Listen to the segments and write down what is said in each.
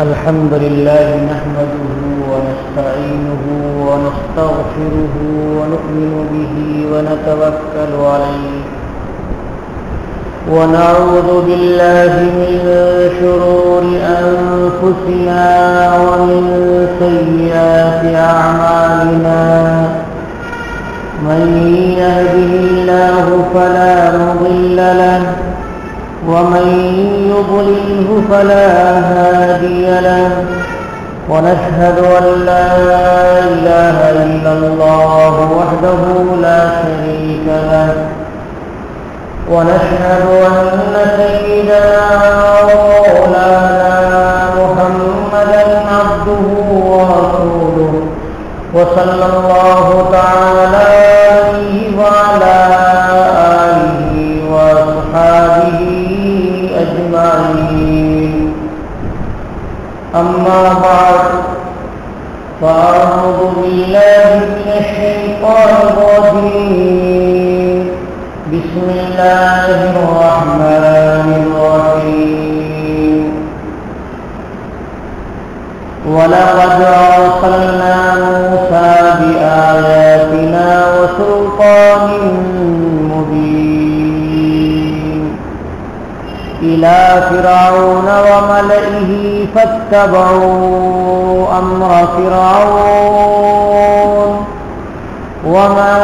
الحمد لله نحمده ونستعينه ونستغفره ونؤمن به ونتوكل عليه ونعوذ بالله من شرور أنفسنا ومن سيئات أعمالنا من يهده الله فلا مضل له ومن يضلله فلا هادي له ونشهد أن لا إله إلا الله وحده لا شريك له ونشهد أن سيدنا ومولانا محمدا عبده ورسوله وصلى الله تعالى عليه وعلى آله وأصحابه أجمعين أما بعد فأعوذ بالله من الشيطان الرجيم بسم الله الرحمن الرحيم ولقد أرسلنا موسى بآياتنا وسلطان مبين إلى فرعون وملئه فاتبعوا أمر فرعون وما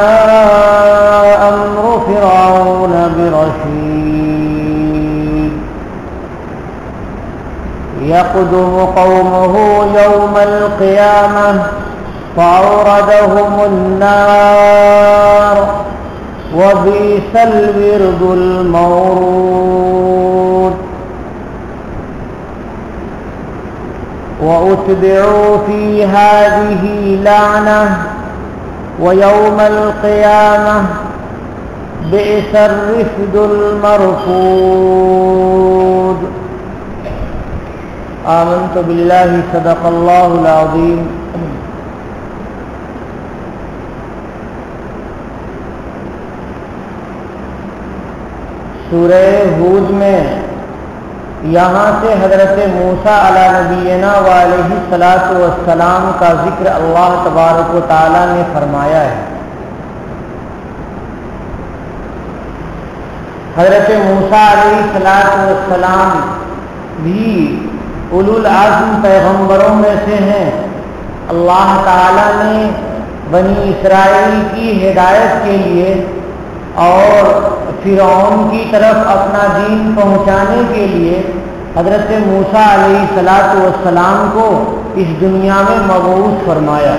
أمر فرعون برشيد يقدم قومه يوم القيامة فأوردهم النار وبئس الورد المورود وأتبعوا في هذه لعنة ويوم القيامة بئس الرفد المرفود آمنت بالله صدق الله العظيم سورہ ہود میں یہاں سے حضرت موسیٰ علیہ نبینا وعلیہ الصلاۃ والسلام کا ذکر اللہ تبارک و تعالی نے فرمایا ہے۔ حضرت موسیٰ علیہ الصلاۃ والسلام بھی اولو العزم پیغمبروں میں سے ہیں۔ اللہ تعالی نے بنی اسرائیل کی ہدایت کے لیے اور فرعون کی طرف اپنا دین پہنچانے کے لیے حضرت موسیٰ علیہ الصلاۃ والسلام کو اس دنیا میں مبعوث فرمایا۔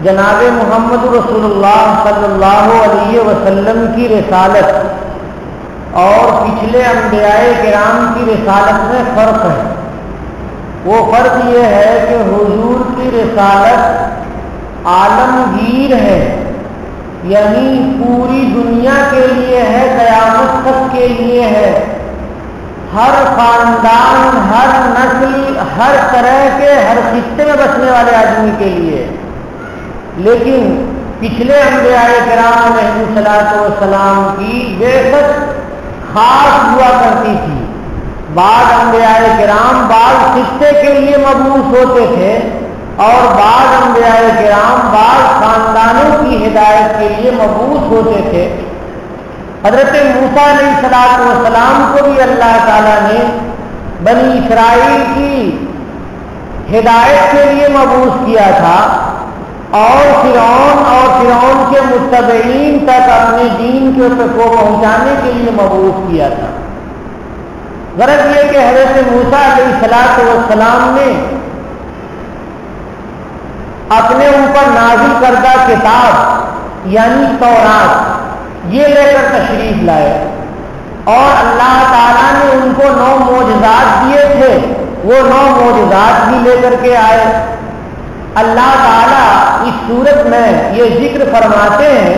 جناب محمد رسول اللہ صلی اللہ علیہ وسلم کی رسالت اور پچھلے انبیاء کرام کی رسالت میں فرق ہے۔ وہ فرق یہ ہے کہ حضور کی رسالت عالمگیر ہے، یعنی پوری دنیا کے لیے ہے، قیامت تک کے لیے ہے، ہر خاندان، ہر نسل، ہر طرح کے، ہر خطے میں بسنے والے آدمی کے لیے۔ لیکن پچھلے انبیاء کرام علیہ الصلوۃ والسلام کی بےحد خاص ہوا کرتی تھی۔ بعض انبیاء کرام بعض خطے کے لیے مبعوث ہوتے تھے اور بعض انبیاء کرام بعض خاندانوں کی ہدایت کے لیے مبعوث ہوتے تھے۔ حضرت موسیٰ علیہ السلام کو بھی اللہ تعالیٰ نے بنی اسرائیل کی ہدایت کے لیے مبعوث کیا تھا اور فرعون کے متبعین تک اپنے دین کو پہنچانے کے لیے مبعوث کیا تھا۔ غرض یہ کہ حضرت موسیٰ علیہ السلام نے اپنے اوپر نازل کردہ کتاب یعنی تورات یہ لے کر تشریف لائے اور اللہ تعالیٰ نے ان کو 9 معجزات دیے تھے، وہ 9 معجزات بھی لے کر کے آئے۔ اللہ تعالیٰ اس صورت میں یہ ذکر فرماتے ہیں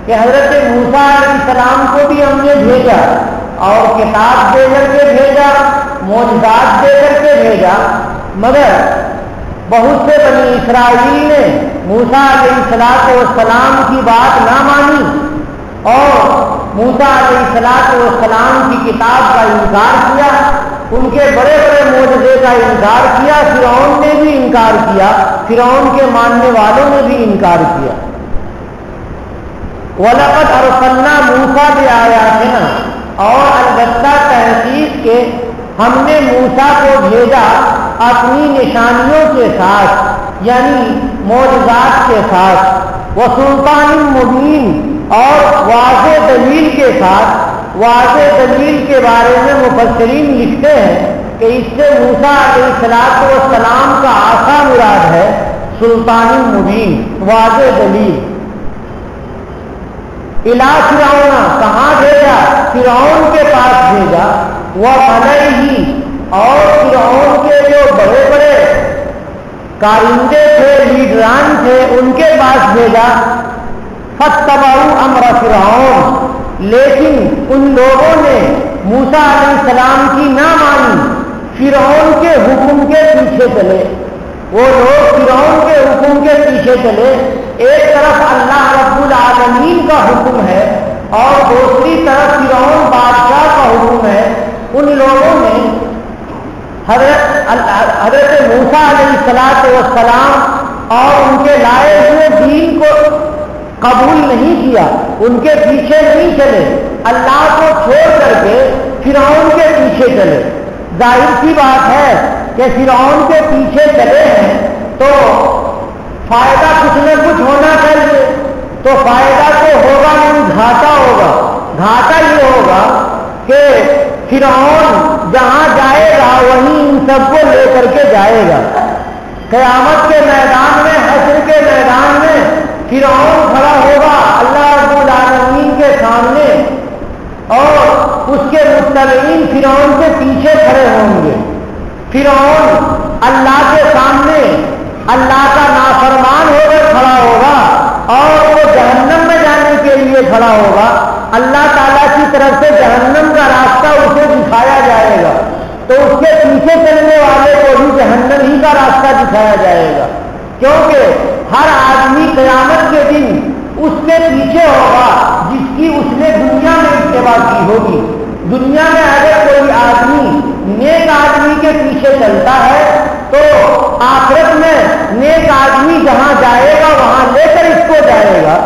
کہ حضرت موسیٰ علیہ السلام کو بھی ہم نے بھیجا اور کتاب دے کر کے بھیجا، معجزات دے کر کے بھیجا، مگر بہت سے بنی اسرائیل نے موسیٰ علیہ السلام کی بات نہ مانی اور موسیٰ علیہ السلام کی کتاب کا انکار کیا، ان کے بڑے بڑے معجزے کا انکار کیا، فرعون نے بھی انکار کیا، فرعون کے ماننے والوں نے بھی انکار کیا۔ وَلَقَدْ أَرْسَلْنَا مُوسَىٰ بِآيَاتِنَا، اور البتہ تحقیق کے ہم نے موسیٰ کو بھیجا اپنی نشانیوں کے ساتھ، یعنی معجزات کے ساتھ، وَسُلْطَانٍ مُبِينٍ، اور واضح دلیل کے ساتھ۔ واضح دلیل کے بارے میں مفسرین لکھتے ہیں کہ اس سے موسیٰ علیہ السلام کا عصا مراد ہے، سلطان مبین، واضح دلیل۔ اِلیٰ فرعون، کہاں بھیجا؟ فرعون کے پاس بھیجا، وَمَلَئِهِ، اور فرعون کے جو بڑے بڑے کارندے تھے، لیڈران تھے، ان کے پاس بھیجا۔ فَاتَّبَعُوا أَمْرَ فِرْعَوْنَ، لیکن ان لوگوں نے موسیٰ علیہ السلام کی نہ مانی، فرعون کے حکم کے پیچھے چلے۔ وہ لوگ فرعون کے حکم کے پیچھے چلے۔ ایک طرف اللہ رب العالمین کا حکم ہے اور دوسری طرف فرعون بادشاہ کا حکم ہے۔ ان لوگوں نے حضرت موسیٰ علیہ السلام اور ان کے لائے ہوئے دین کو قبول نہیں کیا، ان کے پیچھے نہیں چلے، اللہ کو چھوڑ کر کے فرعون کے پیچھے چلے۔ ظاہر سی بات ہے کہ فرعون کے پیچھے چلے ہیں تو فائدہ کچھ نہ کچھ ہونا چاہیے، تو فائدہ تو ہوگا نہیں، گھاٹا ہوگا۔ گھاٹا یہ ہوگا کہ فرعون جہاں جائے گا وہیں ان سب کو لے کر کے جائے گا۔ قیامت کے میدان میں، حشر کے میدان میں فرعون کھڑا ہوگا اللہ رب العالمین کے سامنے، اور اس کے متبعین فرعون کے پیچھے کھڑے ہوں گے۔ فرعون اللہ کے سامنے اللہ کا نافرمان ہو کر کھڑا ہوگا اور وہ جہنم میں جانے کے لیے کھڑا ہوگا۔ اللہ تعالیٰ کی طرف سے جہنم کا راستہ اسے دکھایا جائے گا، تو اس کے پیچھے چلنے والے کو بھی جہنم ہی کا راستہ دکھایا جائے گا، کیونکہ ہر آدمی قیامت کے دن اس کے پیچھے ہوگا جس کی اس نے دنیا میں اتباع کی ہوگی۔ دنیا میں اگر کوئی آدمی نیک آدمی کے پیچھے چلتا ہے تو آخرت میں نیک آدمی جہاں جائے گا وہاں لے کر اس کو جائے گا،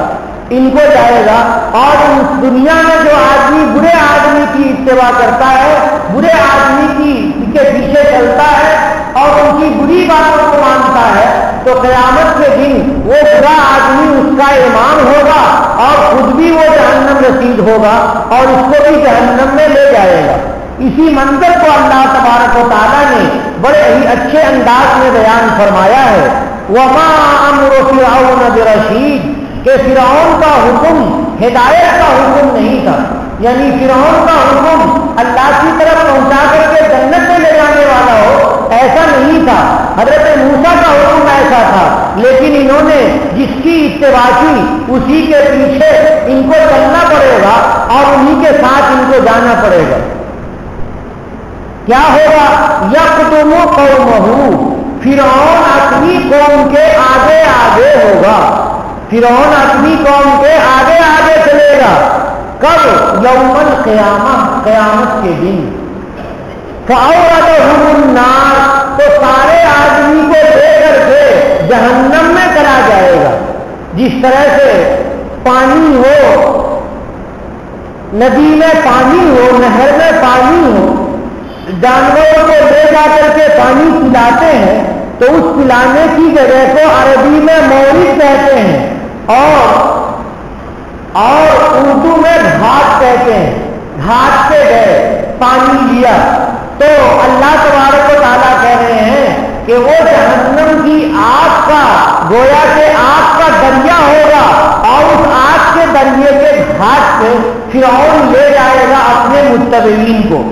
ان کو جائے گا۔ اور اس دنیا میں جو آدمی برے آدمی کی اتباع کرتا ہے، برے آدمی کے پیچھے چلتا ہے اور ان کی بری باتوں کو مانتا ہے، تو قیامت کے دن وہ برا آدمی اس کا امام ہوگا اور خود بھی وہ جہنم رسید ہوگا اور اس کو بھی جہنم میں لے جائے گا۔ اسی منظر کو اللہ تبارک و تعالیٰ نے بڑے ہی اچھے انداز میں بیان فرمایا ہے۔ وما امر فرعون برشید، کہ فرعون کا حکم ہدایت کا حکم نہیں تھا، یعنی فرعون کا حکم اللہ کی طرف پہنچا کر کے جنت میں لے جانے والا ہو، ایسا نہیں تھا۔ حضرت موسیٰ کا حکم ایسا تھا، لیکن انہوں نے جس کی اتباع کی اسی کے پیچھے ان کو چلنا پڑے گا اور انہی کے ساتھ ان کو جانا پڑے گا۔ کیا ہوگا؟ یقدم قومہ، فرعون اپنی قوم کے آگے آگے ہوگا، فرعون اپنی قوم کے آگے آگے چلے گا۔ کب؟ یوم القیامہ، قیامت کے دن۔ فَأَوْرَدَهُمُ النَّارَ، تو سارے آدمی کو لے کر کے جہنم میں چلا جائے گا۔ جس طرح سے پانی ہو، ندی میں پانی ہو، نہر میں پانی ہو، جانوروں کو لے جا کر کے پانی پلاتے ہیں تو اس پلانے کی جگہ کو عربی میں مورد کہتے ہیں اور اردو میں گھاٹ کہتے ہیں۔ گھاٹ پہ گئے، پانی لیا، تو اللہ تبارک و تعالیٰ کہہ رہے ہیں کہ وہ جہنم کی آگ کا، گویا کہ آگ کا دریا ہوگا اور اس آگ کے دریا کے گھاٹ پہ فرعون لے جائے گا اپنے متبعین کو۔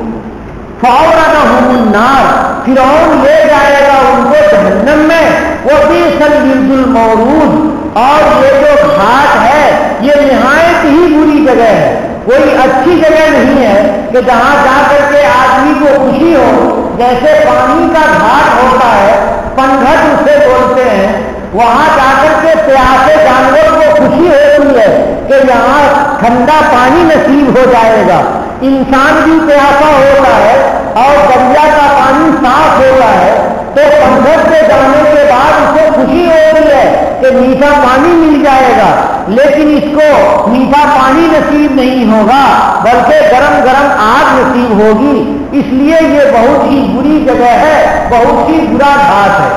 فَأَوْرَدَهُمُ النَّارَ، فرعون لے جائے گا ان کو جہنم میں۔ وَبِئْسَ الْوِرْدُ الْمَوْرُودُ، اور یہ جو گھاٹ ہے یہ نہایت ہی بری جگہ ہے، کوئی اچھی جگہ نہیں ہے کہ جہاں جا کر کے آدمی کو خوشی ہو۔ جیسے پانی کا گھاٹ ہوتا ہے، پنگھٹ اسے بولتے ہیں، وہاں جا کر کے پیاسے جانور کو خوشی ہوتی ہے کہ یہاں ٹھنڈا پانی نصیب ہو جائے گا. انسان بھی پیاسا ہوتا ہے اور دریا کا پانی صاف ہوتا ہے تو پنڈت سے جانے کے بعد اسے خوشی ہوتی ہے کہ میٹھا پانی مل جائے گا, لیکن اس کو میٹھا پانی نصیب نہیں ہوگا بلکہ گرم گرم آگ نصیب ہوگی. اس لیے یہ بہت ہی بری جگہ ہے, بہت ہی برا گھاٹ ہے.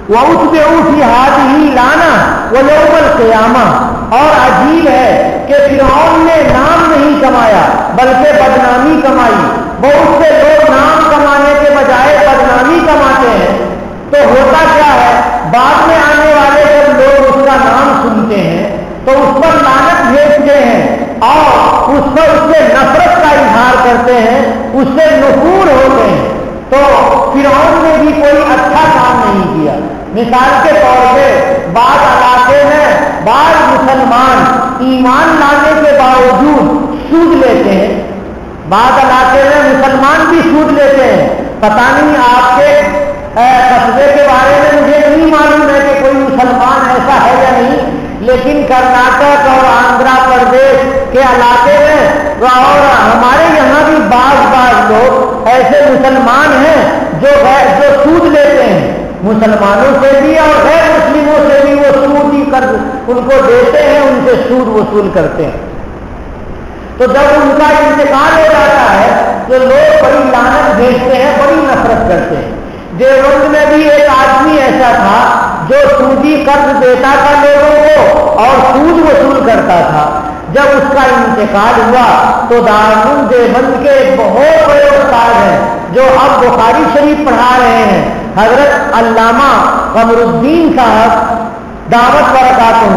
وہ اس میں اسی ہاتھ ہی لانا وہ یوم القیامہ. اور عجیب ہے کہ فرعون نے نام نہیں کمایا بلکہ بدنامی کمائی. بہت سے لوگ نام کمانے کے بجائے بدنامی کماتے ہیں تو ہوتا کیا ہے, بعد میں آنے والے جب لوگ اس کا نام سنتے ہیں تو اس پر لعنت بھیجتے ہیں اور اس پر اس سے نفرت کا اظہار کرتے ہیں, اس سے نفور ہوتے ہیں. تو فرعون نے بھی کوئی اچھا کام نہیں کیا. مثال کے طور پہ بعض علاقے میں بعض مسلمان ایمان لانے کے باوجود سود لیتے ہیں, بعض علاقے میں مسلمان بھی سود لیتے ہیں. پتہ نہیں آپ کے قصبے کے بارے میں مجھے نہیں معلوم ہے کہ کوئی مسلمان ایسا ہے یا نہیں, لیکن کرناٹک اور آندھرا پردیش کے علاقے میں اور ہمارے یہاں بھی بعض لوگ ایسے مسلمان ہیں جو سود لیتے ہیں. مسلمانوں سے بھی اور غیر مسلموں سے بھی وہ سود ہی کر ان کو دیتے ہیں, ان سے سود وصول کرتے ہیں. تو جب ان کا انتقال ہو جاتا ہے تو لوگ بڑی لعنت بھیجتے ہیں, بڑی نفرت کرتے ہیں. دیوبند میں بھی ایک آدمی ایسا تھا جو سودی قرض دیتا تھا لوگوں کو اور سود وصول کرتا تھا. جب اس کا انتقال ہوا تو دارالعلوم دیوبند کے بہت بڑے استاد ہیں جو اب بخاری شریف پڑھا رہے ہیں, حضرت علامہ قمر الدین صاحب دعوت برکاتہ,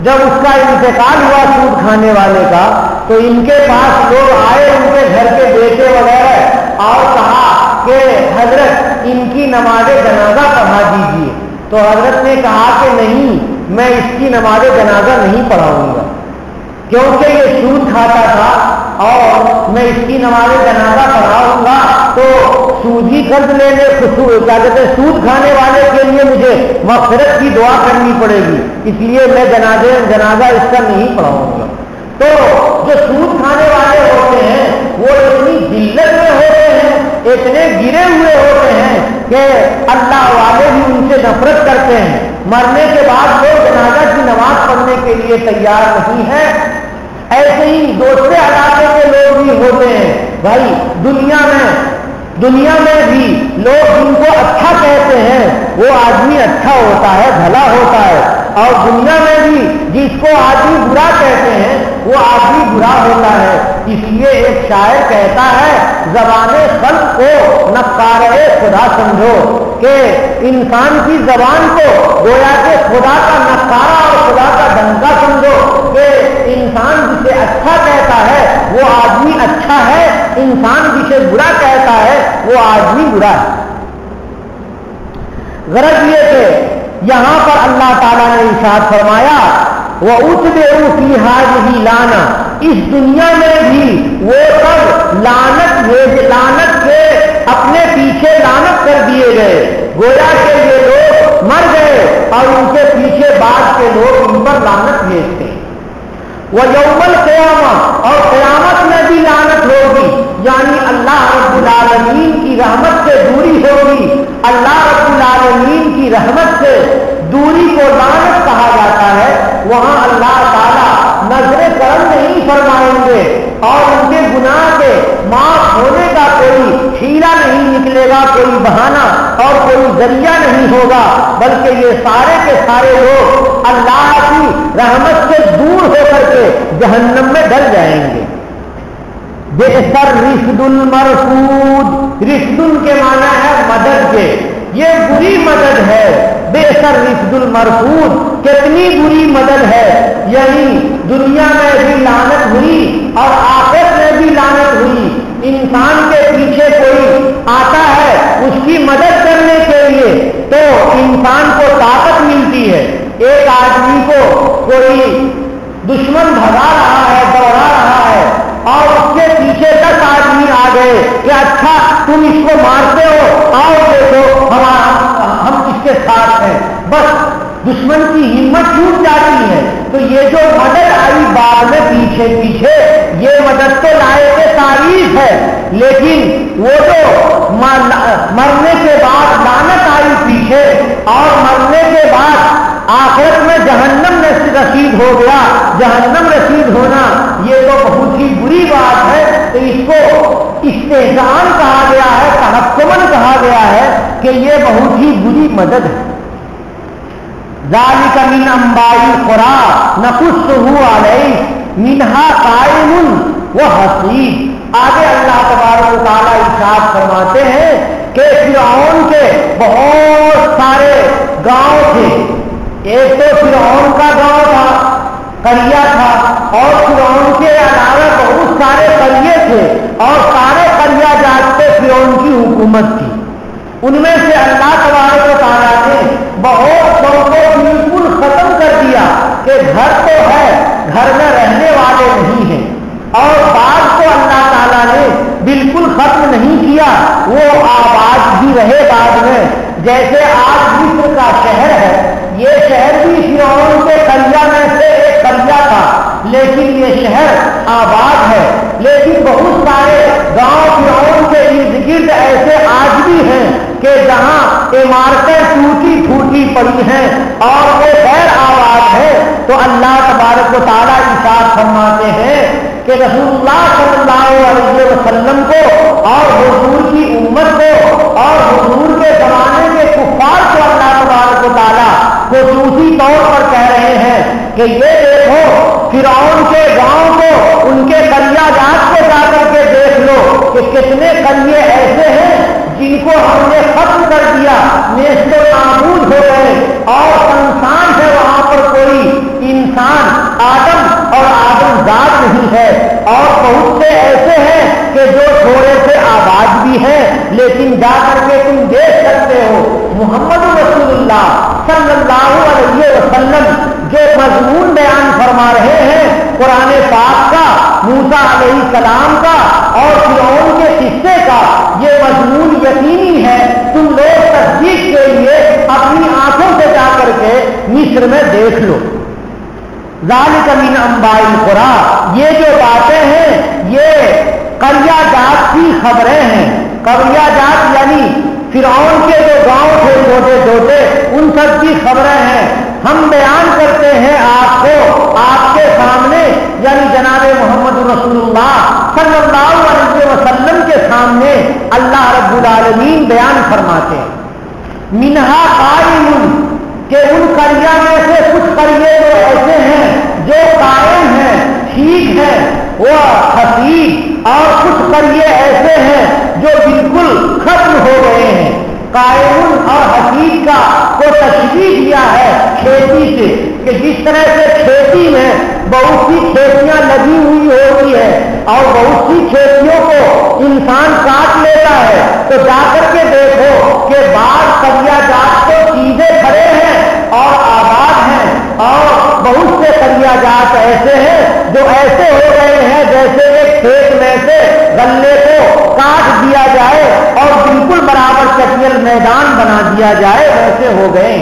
جب اس کا انتقال ہوا سود کھانے والے کا تو ان کے پاس لوگ آئے, ان کے گھر کے بیٹے وغیرہ, اور کہا کہ حضرت ان کی نماز جنازہ پڑھا دیجیے. تو حضرت نے کہا کہ نہیں, میں اس کی نماز جنازہ نہیں پڑھاؤں گا کیونکہ یہ سود کھاتا تھا اور میں اس کی نماز جنازہ پڑھاؤں گا تو سودی قرض لینے کیا کہتے ہیں سود کھانے والے کے لیے مجھے مغفرت کی دعا کرنی پڑے گی, اس لیے میں جنازہ اس کا نہیں پڑھاؤں گا. تو جو سود کھانے والے ہوتے ہیں وہ اتنی ذلت میں ہوتے ہیں, اتنے گرے ہوئے ہوتے ہیں کہ اللہ والے بھی ان سے نفرت کرتے ہیں. مرنے کے بعد لوگ جنازہ کی نماز پڑھنے کے لیے تیار نہیں ہے. ایسے ہی دوسرے علاقے کے لوگ بھی ہوتے ہیں. بھائی دنیا میں بھی لوگ جن کو اچھا کہتے ہیں وہ آدمی اچھا ہوتا ہے, بھلا ہوتا ہے, اور دنیا میں بھی جس کو آدمی برا کہتے ہیں وہ آدمی برا ہوتا ہے. اس لیے ایک شاعر کہتا ہے زبان خلق کو نقارے خدا سمجھو, کہ انسان کی زبان کو گویا کہ خدا کا نقارہ اور خدا کا ڈنکا سمجھو, کہ انسان جسے اچھا کہتا ہے وہ آدمی اچھا ہے, انسان جسے برا کہتا ہے وہ آدمی برا ہے. غرض یہ کہ یہاں پر اللہ تعالیٰ نے ارشاد فرمایا وَأُتْبِعُوا فِي هَٰذِهِ لَعْنَةً, اس دنیا میں بھی وہ سب لعنت کے اپنے پیچھے لعنت کر دیے گئے. گویا کہ یہ لوگ مر گئے اور ان کے پیچھے بعد کے لوگ ان پر لعنت بھیجتے ہیں. وَيَوْمَ الْقِيَامَةِ, اور قیامت میں بھی لعنت ہوگی, یعنی اللہ رب العالمین کی رحمت سے دوری ہوگی. اللہ رب العالمین کی رحمت سے دوری کو لعنت کہا جاتا ہے. وہاں اللہ تعالیٰ نظر کرم نہیں فرمائیں گے اور ان کے گناہ کے معاف ہونے کا کوئی ہیلا نہیں نکلے گا, کوئی بہانہ اور کوئی ذریعہ نہیں ہوگا, بلکہ یہ سارے کے سارے لوگ اللہ کی رحمت سے دور ہو کر کے جہنم میں ڈل جائیں گے. بئسر رفد المرفود, رفد کے معنی ہے مدد کے, یہ بری مدد ہے. بئسر رفد المرفود, کتنی بری مدد ہے, یعنی دنیا میں بھی لعنت ہوئی اور آخرت میں بھی لعنت ہوئی. انسان کے پیچھے کوئی آتا ہے اس کی مدد کرنے کے لیے تو انسان کو طاقت ملتی ہے. ایک آدمی کو کوئی دشمن بھگا رہا ہے, دوڑا رہا ہے, اور اس کے پیچھے 10 آدمی آ گئے کہ اچھا تم اس کو مارتے ہو, آؤ دیکھو ہم اس کے ساتھ ہیں, ہمت ٹوٹ جاتی ہے. تو یہ جو مدد آئی بعد میں پیچھے پیچھے، یہ مدد تو لائق تعریف ہے، لیکن وہ جو مرنے کے بعد لعنت آئی پیچھے اور مرنے کے بعد آخرت میں جہنم رسید ہو گیا، جہنم رسید ہونا یہ تو بہت ہی بری بات ہے. تو اس کو استحسان کہا گیا ہے، تحکمن کہا گیا ہے کہ یہ بہت ہی بری مدد ہے. ذالک من انباء القری نقصہ علیک منہا قائم وحصید. آگے اللہ تبارک و تعالیٰ ارشاد فرماتے ہیں کہ فرعون کے بہت سارے گاؤں تھے. ایک تو فرعون کا گاؤں تھا، قریہ تھا، اور فرعون کے علاوہ بہت سارے قریے تھے اور سارے قریہ جات پہ فرعون کی حکومت تھی. ان میں سے اللہ تبارک و تعالیٰ نے بہت لوگوں کو بالکل ختم کر دیا کہ گھر تو ہے، گھر میں رہنے والے نہیں ہیں، اور بعض کو اللہ تعالیٰ نے بالکل ختم نہیں کیا، وہ آباد بھی رہے بعد میں. جیسے آج مصر کا شہر ہے، یہ شہر بھی فرعون کے قریہ میں سے ایک قریہ تھا، لیکن یہ شہر آباد ہے. لیکن بہت سارے گاؤں فرعون کے ارد گرد ایسے آج بھی ہیں کہ جہاں عمارتیں ٹوٹی پھوٹی پڑی ہیں اور وہ غیر آباد ہے. تو اللہ تبارک و تعالیٰ ارشاد فرماتے ہیں کہ رسول اللہ صلی اللہ علیہ وسلم کو اور حضور کی امت کو اور حضور کے زمانے کے کفار کو اللہ تبارک و تعالیٰ خصوصی طور پر کہہ رہے ہیں کہ یہ دیکھو فرعون کے گاؤں کو، ان کے قریہ جات کو جا کر کے دیکھ لو کہ کتنے قریے ایسے ہیں جن کو ہم نے ختم کر دیا، نیست و نابود ہو گئے، اور انسان ہے وہاں پر کوئی انسان آدم اور آدم ذات نہیں ہے. اور بہت سے ایسے ہیں کہ جو تھوڑے سے آباد بھی ہیں، لیکن جا کر کے تم دیکھ سکتے ہو محمد رسول اللہ صلی اللہ علیہ وسلم جو مضمون بیان فرما رہے ہیں قرآن پاک کا، موسیٰ علیہ السلام کا اور فرعون کے قصے کا، یہ مضمون یقینی ہے. تم لوگ تصدیق کے لیے اپنی آنکھوں سے جا کر کے مصر میں دیکھ لو. ذالک من انباء القری، یہ جو باتیں ہیں یہ قریہ جات کی خبریں ہیں. قریہ جات یعنی فرعون کے جو گاؤں تھے چھوٹے چھوٹے، ان سب کی خبریں ہیں. ہم بیان کرتے ہیں آپ کو، آپ کے سامنے، یعنی جناب محمد رسول اللہ صلی اللہ علیہ وسلم کے سامنے اللہ رب العالمین بیان فرماتے ہیں. منہا قائم، کہ ان قریہ میں سے کچھ قریے جو ایسے ہیں جو قائم ہیں، ٹھیک ہیں، وہ حسید، اور کچھ قریے ایسے ہیں جو بالکل ختم ہو گئے ہیں. قائم اور حسید کا کو تشبیہ دیا ہے کھیتی سے، کہ جس طرح سے کھیتی میں بہت سی کھیتیاں لگی ہوئی ہوتی ہے اور بہت سی کھیتیوں کو انسان کاٹ لیتا ہے، تو جا کر کے دیکھو کہ بعض قریہ جات تو سیدھے کھڑے ہیں اور آباد ہیں، اور بہت سے قریہ جات ایسے ہیں جو ایسے ہو گئے ہیں جیسے ایک کھیت میں سے غلے کو کاٹ دیا جائے اور بالکل برابر چٹیل میدان بنا دیا جائے، ویسے ہو گئے.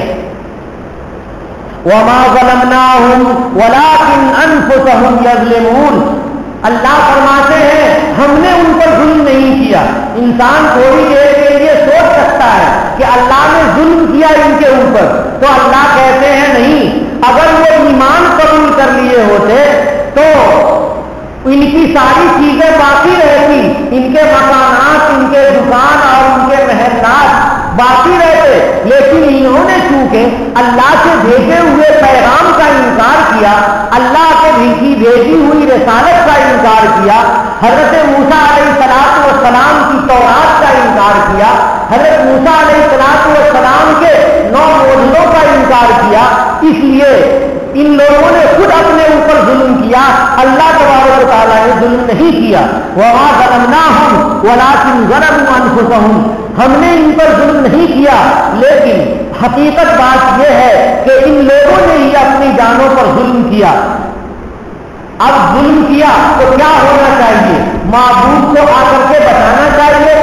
وما ظلمناہم ولکن انفسہم یظلمون. اللہ فرماتے ہیں ہم نے ان پر ظلم نہیں کیا. انسان تھوڑی دیر کے لیے سوچ سکتا ہے کہ اللہ نے ظلم کیا ان کے اوپر، تو اللہ کہتے ہیں نہیں، اگر وہ ایمان قبول کر لیے ہوتے تو ان کی ساری چیزیں باقی رہتی، ان کے مکانات، ان کے دکان اور ان کے محلات باقی رہتے، لیکن انہوں نے چونکہ اللہ سے بھیجے ہوئے پیغام کا انکار کیا، اللہ کو بھیجی ہوئی رسالت کا انکار کیا، حضرت موسیٰ علیہ السلام کی تورات کا انکار کیا، حضرت موسیٰ علیہ السلام کے 9 معجزوں کا انکار کیا. اس لیے ان لوگوں نے خود اپنے اوپر ظلم کیا، اللہ تبارک و تعالیٰ نے ظلم نہیں کیا. وما ظلمناہم ولکن ظلموا انفسہم، ہم نے ان پر ظلم نہیں کیا، لیکن حقیقت بات یہ ہے کہ ان لوگوں نے ہی اپنی جانوں پر ظلم کیا. اب ظلم کیا تو کیا ہونا چاہیے؟ معبود کو آ کر کے بتانا چاہیے،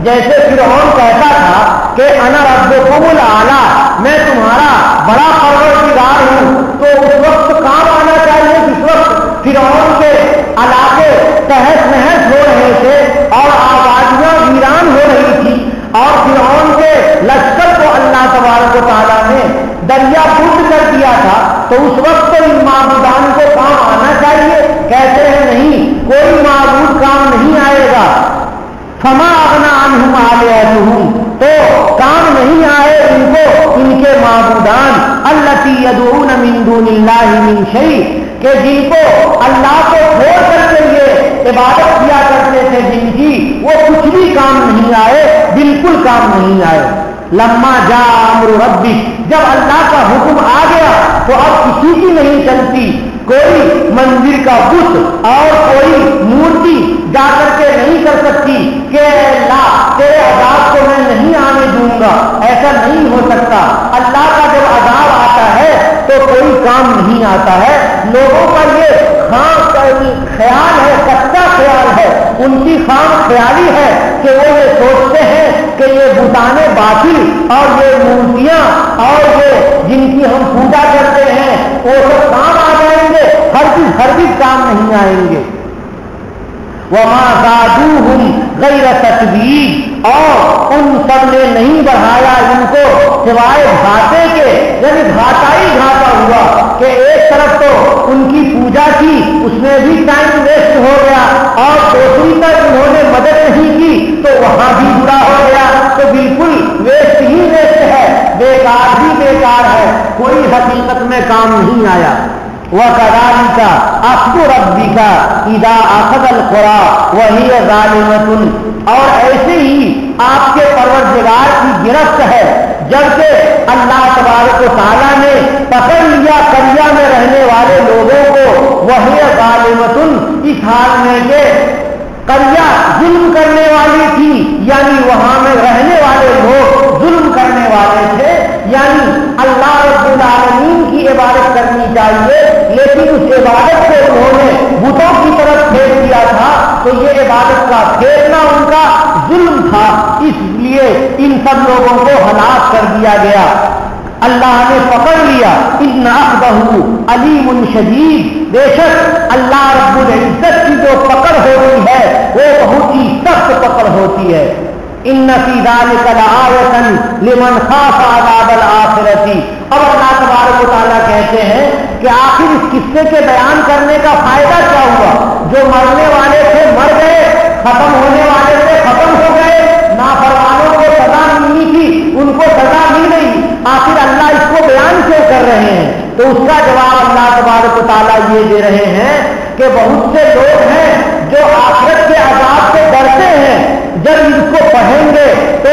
جیسے فرعون کہتا تھا کہ انا ربکم الاعلی، میں تمہارا بڑا پروردگار ہوں، تو اس وقت کام آنا چاہیے جس وقت فرعون کے علاقے تہس نہس ہو رہے تھے اور آبادیاں ویران ہو رہی تھی اور فرعون کے لشکر کو اللہ تبارک و تعالیٰ نے دریا بند کر دیا تھا، تو اس وقت تو ان معبودان کو کام آنا چاہیے۔ کہتے ہیں نہیں، کوئی معبود کام نہیں آئے گا۔ فما اغنی عنہم آلہتہم، تو کام نہیں آئے ان کو ان کے معبودان، التی یدعون من دون اللہ من شیء، کہ جن کو اللہ کو چھوڑ کر کے یہ عبادت کیا کرتے تھے جن کی، وہ کچھ بھی کام نہیں آئے، بالکل کام نہیں آئے۔ لما جاء امر ربک، جب اللہ کا حکم آ گیا تو اب کسی کی نہیں چلتی، کوئی مندر کا بت اور کوئی مورتی جا کر کے نہیں کر سکتی کہ اللہ تیرے عذاب کو میں نہیں آنے دوں گا، ایسا نہیں ہو سکتا۔ اللہ کا جب عذاب آتا ہے تو کوئی کام نہیں آتا ہے۔ لوگوں کا یہ خیال ہے، کچا خیال ہے، ان کی خام خیالی ہے کہ وہ یہ سوچتے ہیں کہ یہ بتانے باطل اور یہ مورتیاں اور یہ جن کی ہم پوجا کرتے ہیں وہ سب کام آ جائیں گے، ہرگز کام نہیں آئیں گے۔ وما زادوہم غیر تتبیب، اور ان سب نے نہیں بڑھایا ان کو سوائے گھاٹے کے، یعنی گھاٹا ہی گھاٹا ہوا کہ ایک طرف تو ان کی پوجا کی، اس میں بھی ٹائم ویسٹ ہو گیا، اور دوسری طرف انہوں نے مدد نہیں کی تو وہاں بھی برا ہو گیا، تو بالکل ویسٹ ہی ویسٹ ہے، بیکار ہی بیکار ہے، کوئی حقیقت میں کام نہیں آیا۔ وَكَذَلِكَ أَخْذُ رَبِّكَ إِذَا أَخَذَ الْقُرَىٰ وَهِيَ ظَالِمَةٌ، اور ایسے ہی آپ کے پروردگار کی گرفت ہے جبکہ اللہ تبارک و تعالیٰ نے پکڑ لیا قریہ میں رہنے والے لوگوں کو، وَهِيَ ظَالِمَةٌ، اس حال میں کہ قریہ ظلم کرنے والی تھی، یعنی وہاں میں رہنے والے لوگ ظلم کرنے والے تھے، یعنی اللہ رب العالمین کی عبادت کرنی چاہیے لیکن اس عبادت کو انہوں نے بتوں کی طرف پھیر دیا تھا، تو یہ عبادت کا پھیرنا ان کا ظلم تھا، اس لیے ان سب لوگوں کو ہلاک کر دیا گیا، اللہ نے پکڑ لیا۔ ان اخذہ علیم شدید، بے شک اللہ رب العزت کی جو پکڑ ہوتی ہے وہ بہت ہی سخت پکڑ ہوتی ہے۔ ان فی ذلک لآیۃ لمن خاف عذاب الآخرۃ، اب اللہ تبارک و تعالیٰ کہتے ہیں کہ آخر اس قصے کے بیان کرنے کا فائدہ کیا ہوا؟ جو مرنے والے تھے مر گئے، ختم ہونے والے تھے ختم ہو گئے، نافرمانوں کو سزا ملنی تھی ان کو سزا مل گئی، آخر اللہ اس کو بیان کیوں کر رہے ہیں؟ تو اس کا جواب اللہ تبارک و تعالیٰ یہ دے رہے ہیں کہ بہت سے لوگ ہیں جو آخرت کے عذاب سے ڈرتے ہیں، جب ان کو پڑھیں گے تو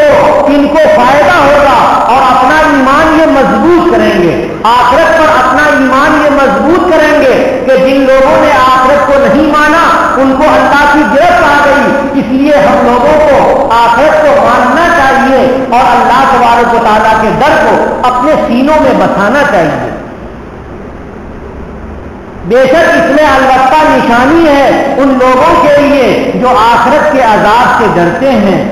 ان کو فائدہ ہوگا اور اپنا ایمان یہ مضبوط کریں گے، آخرت پر اپنا ایمان یہ مضبوط کریں گے کہ جن لوگوں نے آخرت کو نہیں مانا ان کو اللہ کی گرفت آ گئی، اس لیے ہم لوگوں کو آخرت کو ماننا چاہیے اور اللہ تبارک و تعالیٰ کے ڈر کو اپنے سینوں میں بسانا چاہیے۔ بے شک اس میں البتہ نشانی ہے ان لوگوں کے لیے جو آخرت کے عذاب سے ڈرتے ہیں۔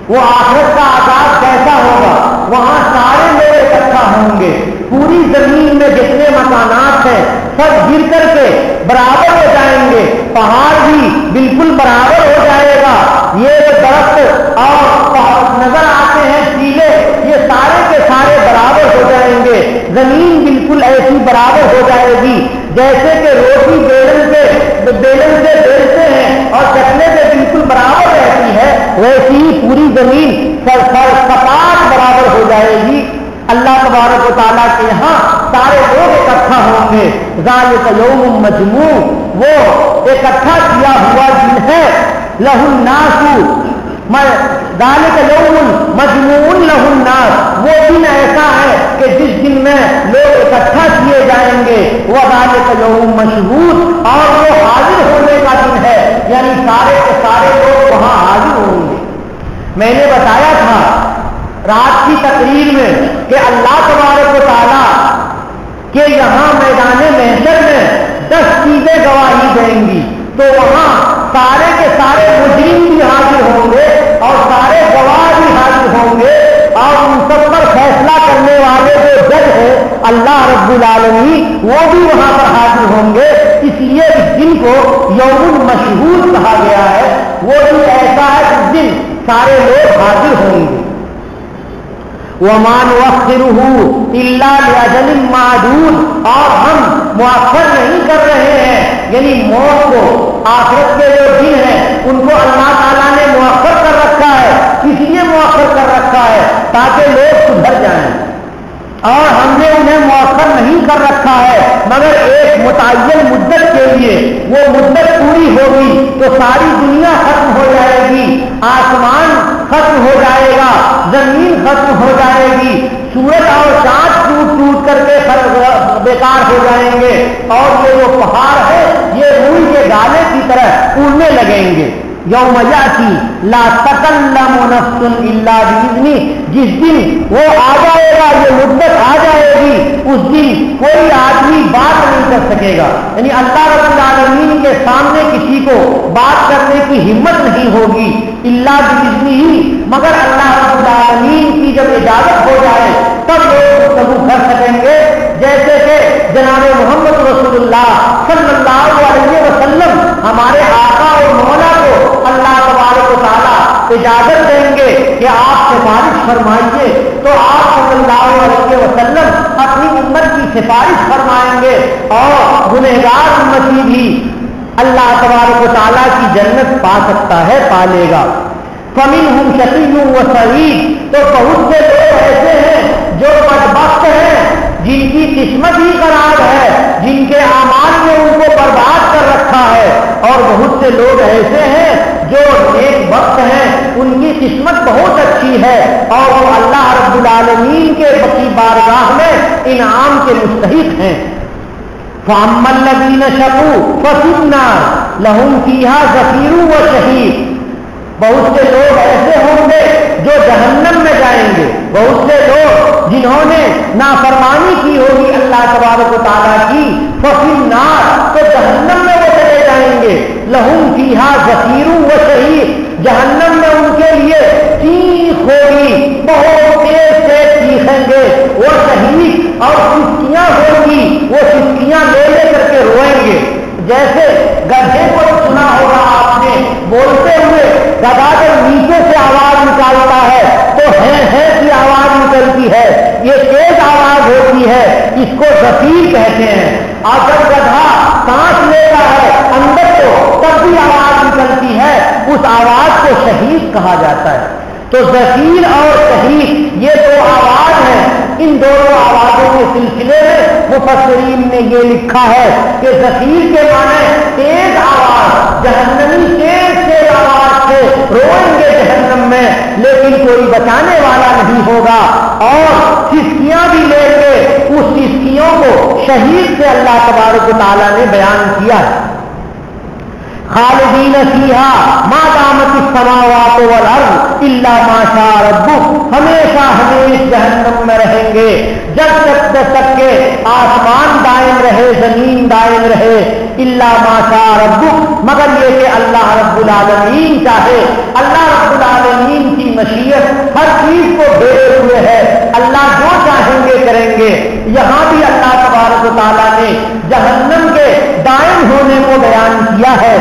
وہ آخرت کا عذاب کیسا ہوگا؟ وہاں سارے لوگ اکٹھا ہوں گے، پوری زمین میں جتنے مکانات ہیں سب گر کر کے برابر ہو جائیں گے، پہاڑ بھی بالکل برابر ہو جائے گا، یہ درخت اور نظر آتے ہیں سیلے یہ سارے کے سارے برابر ہو جائیں گے، زمین بالکل ایسی برابر ہو جائے گی جیسے کہ روٹی بیلن سے بیلتے ہیں اور چکلے سے بالکل برابر رہتی ہے، ویسی ہی پوری زمین سپاٹ برابر ہو جائے گی۔ اللہ تبارک و تعالیٰ کے یہاں سارے لوگ اکٹھا ہوں گے۔ ذالک یوم مجموع، وہ اکٹھا کیا ہوا دن ہے، لہ الناس، ذالک یوم مجموع لہ الناس، وہ دن ایسا ہے کہ جس دن میں لوگ اکٹھا کیے جائیں گے، وذالک یوم مشہود، اور وہ حاضر ہونے کا دن ہے، یعنی سارے کے سارے لوگ وہاں حاضر ہوں گے۔ میں نے بتایا تھا رات کی تقریر میں کہ اللہ تبارک و تعالیٰ کہ یہاں میدان محشر میں 10 چیزیں گواہی دیں گی، تو وہاں سارے کے سارے مجرم بھی حاضر ہوں گے اور سارے گواہ بھی حاضر ہوں گے، اور ان سب پر فیصلہ کرنے والے جو جج ہے اللہ رب العالمین وہ بھی وہاں پر حاضر ہوں گے۔ اس لیے اس دن کو یوم مشہود کہا گیا ہے۔ وہ دن ایسا ہے جس دن سارے لوگ حاضر ہوں گے۔ وَمَا نُؤَخِّرُهُ إِلَّا لِأَجَلٍ مَّعْدُودٍ، اور ہم مؤخر نہیں کر رہے ہیں، یعنی موت کو، آخرت کے جو دن ہیں ان کو اللہ تعالیٰ نے مؤخر کر رکھا ہے۔ اس لیے مؤخر کر رکھا ہے تاکہ لوگ سدھر جائیں، اور ہم نے انہیں مؤخر نہیں کر رکھا ہے مگر ایک متعین مدت کے لیے۔ وہ مدت پوری ہوگی تو ساری دنیا ختم ہو جائے گی، آسمان ختم ہو جائے گا، زمین ختم ہو جائے گی، سورج اور چاند ٹوٹ ٹوٹ کر کے بیکار ہو جائیں گے، اور یہ جو پہاڑ ہے یہ روئی کے گالے کی طرح اڑنے لگیں گے۔ یوم یاتی لا تکلم نفس الا باذنہ، جس دن وہ آ جائے گا، یہ مدت آ جائے گی، اس دن کوئی آدمی بات نہیں کر سکے گا، یعنی اللہ رب العالمین کے سامنے کسی کو بات کرنے کی ہمت نہیں ہوگی الا باذنہ، مگر اللہ رب العالمین کی جب اجازت ہو جائے تب لوگ گفتگو کر سکیں گے۔ جیسے کہ جناب محمد رسول اللہ صلی اللہ علیہ وسلم ہمارے آقا اور مولا کو اللہ تبارک و تعالیٰ اجازت دیں گے کہ آپ سفارش فرمائیے، تو آپ صلی اللہ علیہ وسلم اپنی امت کی سفارش فرمائیں گے، اور گنہگار امتی بھی اللہ تبارک و تعالیٰ کی جنت پا سکتا ہے، پالے گا۔ فَمِنْهُمْ شَقِيٌّ وَسَعِيدٌ، تو بہت سے لوگ ایسے ہیں جو بدبخت ہیں، جن کی قسمت ہی خراب ہے، جن کے اعمال نے ان کو برباد کر رکھا ہے، اور بہت سے لوگ ایسے ہیں جو نیک بخت ہیں، ان کی قسمت بہت اچھی ہے، اور وہ اللہ رب العالمین کے بقی بارگاہ میں انعام کے مستحق ہیں۔ فَأَمَّا الَّذِينَ شَقُوا فَفِي النَّارِ لَهُمْ فِيهَا زَفِيرٌ وَشَهِيقٌ، بہت سے لوگ ایسے ہوں گے جو جہنم میں جائیں گے، بہت سے لوگ جنہوں نے نافرمانی کی ہوگی اللہ تبارک و تعالیٰ کی، ففی النار، تو جہنم میں وہ چلے جائیں گے، لہم فیہا زفیر وشہیق، جہنم میں ان کے لیے چیخ ہوگی، بہت تیز سے چیخیں گے، وہ شہیق، اور سسکیاں ہوگی، وہ سسکیاں لے لے کر کے روئیں گے۔ جیسے گدھے کو سنا ہوگا آپ نے بولتے ہوئے، گدھا جب نیچے سے آواز نکالتا ہے تو ہے کی آواز نکلتی ہے، یہ تیز آواز ہوتی ہے، اس کو زفیر کہتے ہیں، اور جب گدھا سانس لیتا ہے اندر کو تب بھی آواز نکلتی ہے، اس آواز کو شہیق کہا جاتا ہے۔ تو زفیر اور شہیق یہ دو آواز ہیں، ان دونوں آوازوں کے سلسلے میں مفسرین نے یہ لکھا ہے کہ زفیر کے معنی تیز آواز، جہنمی تیز آواز سے روئیں گے جہنم میں، لیکن کوئی بچانے والا نہیں ہوگا، اور سسکیاں بھی لے کے اس سسکیوں کو شہید سے اللہ تبارک و تعالیٰ نے بیان کیا ہے۔ خالدین فیہا ما دامت السماوات والارض الا ما شاء ربک، ہمیشہ ہمیش جہنم میں رہیں گے جب تک کہ آسمان دائم رہے، زمین دائم رہے، الا ما شاء ربک، مگر یہ کہ اللہ رب العالمین چاہے۔ اللہ رب العالمین کی مشیت ہر چیز کو گھیرے ہوئے ہے، اللہ جو چاہیں گے کریں گے۔ یہاں بھی اللہ تبارک و تعالیٰ نے جہنم کے دائم ہونے کو بیان کیا ہے،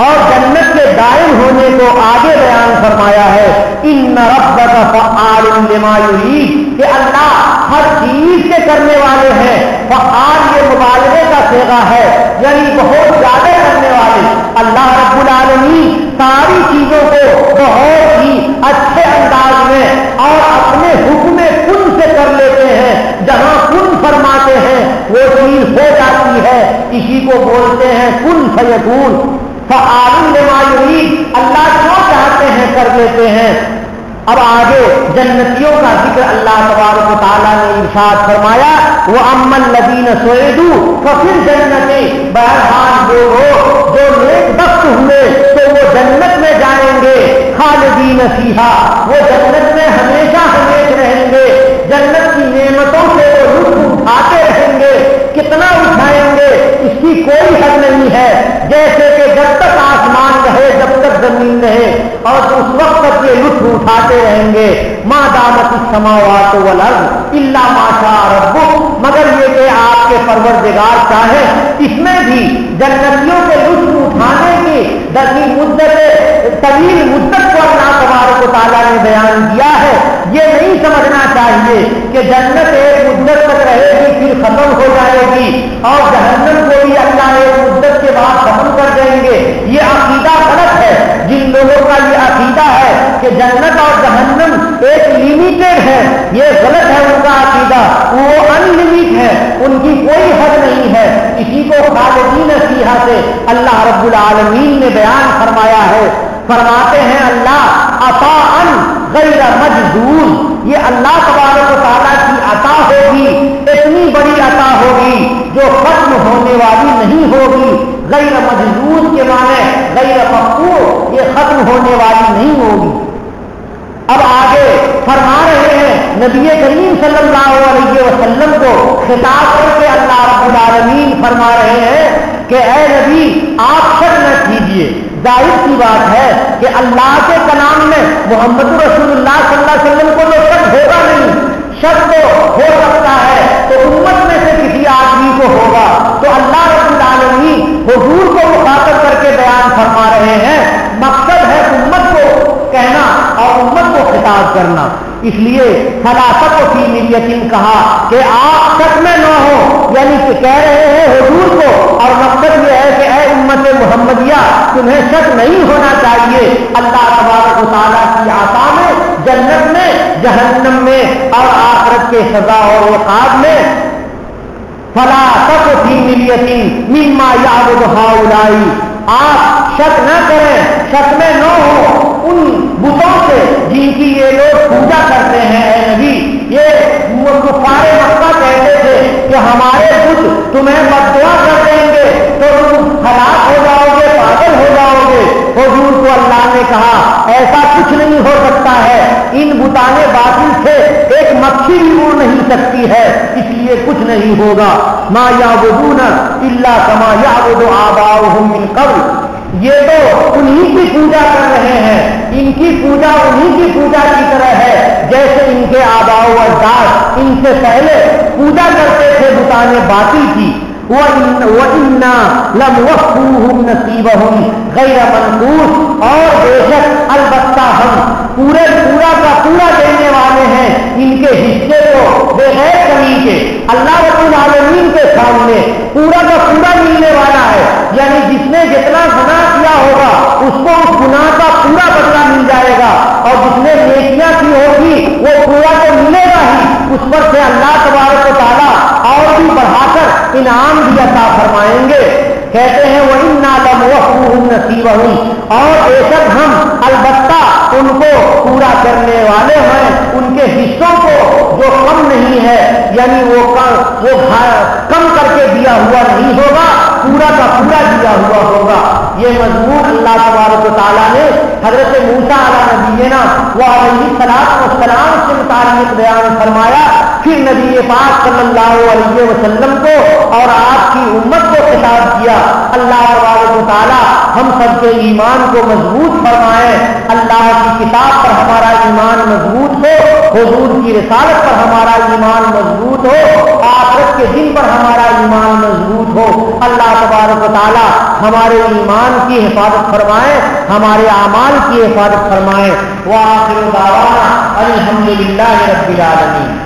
اور جنت کے دائم ہونے کو آگے بیان فرمایا ہے، ان ربک فعال لما یرید، کہ اللہ ہر چیز کے کرنے والے ہیں۔ فعال یہ مبالغے کا صیغہ ہے، یعنی بہت زیادہ کرنے والے۔ اللہ رب العالمین ساری چیزوں کو بہت ہی اچھے انداز میں اور اپنے حکم کن سے کر لیتے ہیں، جہاں کن فرماتے ہیں وہ چیز ہو جاتی ہے، اسی کو بولتے ہیں کن فیکون۔ فعال لما یرید، اللہ جو چاہتے ہیں کر لیتے ہیں۔ اب آگے جنتیوں کا ذکر اللہ تبارک و تعالیٰ نے ارشاد فرمایا، وَأَمَّا الَّذِينَ سُعِدُوا فَفِي الْجَنَّةِ، بہرحال وہ لوگ جو نیک بخت ہوئے تو وہ جنت میں جائیں گے، خالدین فیہا، وہ جنت میں ہمیشہ ہمیش رہیں گے، جنت کی نعمتوں سے وہ لطف اٹھاتے رہیں گے، کتنا اٹھائیں گے اس کی کوئی زمین رہے اور اس وقت تک یہ لطف اٹھاتے رہیں گے. ما دامت السماوات والارض الا ما شاء ربک، مگر یہ کہ آپ کے پروردگار چاہیں. اس میں بھی جنتیوں کے لطف اٹھانے کی طویل مدت کو اللہ تبارک و تعالیٰ نے بیان کیا ہے. یہ نہیں سمجھنا چاہیے کہ جنت ایک مدت تک رہے گی پھر ختم ہو جائے گی اور جہنم کو بھی اللہ ایک مدت کے بعد ختم کر دیں گے. یہ عقیدہ غلط ہے. جن لوگوں کا یہ عقیدہ ہے کہ جنت اور جہنم ایک لمیٹڈ ہے، یہ غلط ہے ان کا عقیدہ. وہ ان لمٹ ہے، ان کی کوئی حد نہیں ہے. اسی کو خالدین فیہا سے اللہ رب العالمین نے بیان فرمایا ہے. فرماتے ہیں اللہ عطاء غیر مجذوذ، یہ اللہ تبارک و تعالیٰ کی عطا ہوگی، اتنی بڑی عطا ہوگی جو ختم ہونے والی نہیں ہوگی. غیر مجذوذ کے معنی غیر مقطوع، یہ ختم ہونے والی نہیں ہوگی. اب آگے فرما رہے ہیں نبی کریم صلی اللہ علیہ وسلم کو خطاب کر کے اللہ رب العالمین فرما رہے ہیں کہ اے نبی آپ شک نہ کیجیے. ظاہر سی بات ہے کہ اللہ کے کلام میں محمد رسول اللہ صلی اللہ علیہ وسلم کو تو شک ہوگا نہیں. شک تو ہو سکتا ہے تو امت میں سے کسی آدمی کو ہوگا. تو اللہ رب العالمین حضور کو مخاطب کر کے بیان فرما رہے ہیں. مقصد ہے امت کو کہنا اور امت کو خطاب کرنا. اس لیے خلاصت و فی نیتن کہا کہ آپ شک میں نہ ہو، یعنی کہ کہہ رہے ہیں حضور کو، اور مقصد یہ ہے کہ اے امت محمدیہ تمہیں شک نہیں ہونا چاہیے اللہ تبارک و تعالیٰ کی عطا میں، جنت میں، جہنم میں اور آخرت کے سزا اور عقاب میں. فلا تک فی نیتن مما یعبد ہؤلاء، آپ شک نہ کریں، شک میں نہ ہو ان بتوں سے جن کی یہ لوگ پوجا کرتے ہیں. اے نبی یہ کفار مکہ کہتے تھے کہ ہمارے بت تمہیں بددعا کر دیں گے تو تم ہلاک ہو جاؤ گے، پاگل ہو جاؤ گے. حضور کو اللہ نے کہا ایسا کچھ نہیں ہو سکتا ہے، ان بتانے باطل سے ایک مکھی بھی اڑ نہیں سکتی ہے، اس لیے کچھ نہیں ہوگا. ما یعبدون الا کما یعبد آباؤہم من قبل، یہ تو انہی کی پوجا کر رہے ہیں، ان کی پوجا انہی کی پوجا کی طرح ہے جیسے ان کے آباء و اجداد ان سے پہلے پوجا کرتے تھے بتانے باطل کی. وَإِنَّا لَمُوَفُّوهُمْ نَصِيبَهُمْ غَيْرَ مَنْقُوصٍ، اور بے شک البتہ ہم پورا کا پورا دینے والے ہیں ان کے حصے کو بغیر کمی کے. اللہ رب العالمین کے سامنے پورا کا پورا ملنے والا ہے، یعنی جس نے جتنا گناہ کیا ہوگا اس کو اس گناہ کا پورا بدلہ مل جائے گا، اور جس نے نیکیاں کی ہوگی وہ پورا تو ملے گا ہی، اس پر سے اللہ تبارک و تعالیٰ اور بھی بڑھا کر انعام بھی عطا فرمائیں گے. کہتے ہیں وَإِنَّا لَمُوَفُّوهُمْ نَصِيبَهُمْ، اور بے شک ہم البتہ ان کو پورا کرنے والے ہیں ان کے حصوں کو جو کم نہیں ہے، یعنی وہ کم کر کے دیا ہوا نہیں ہوگا، پورا کا پورا دیا ہوا ہوگا. یہ مضمون اللہ تبارک و تعالیٰ نے حضرت موسیٰ علیہ نبینا وعلیہ السلام سے متعلق بیان فرمایا. پھر نبی پاک صلی اللہ علیہ وسلم کو اور آپ کی امت کو خطاب کیا. اللہ تبارک و تعالیٰ ہم سب کے ایمان کو مضبوط فرمائے، اللہ کی کتاب پر ہمارا ایمان مضبوط ہو، حضور کی رسالت پر ہمارا ایمان مضبوط ہو، آخرت کے دن پر ہمارا ایمان مضبوط ہو. اللہ تبارک و تعالیٰ ہمارے ایمان کی حفاظت فرمائے، ہمارے اعمال کی حفاظت فرمائے. وآخر دعوانا الحمدللہ رب العالمین.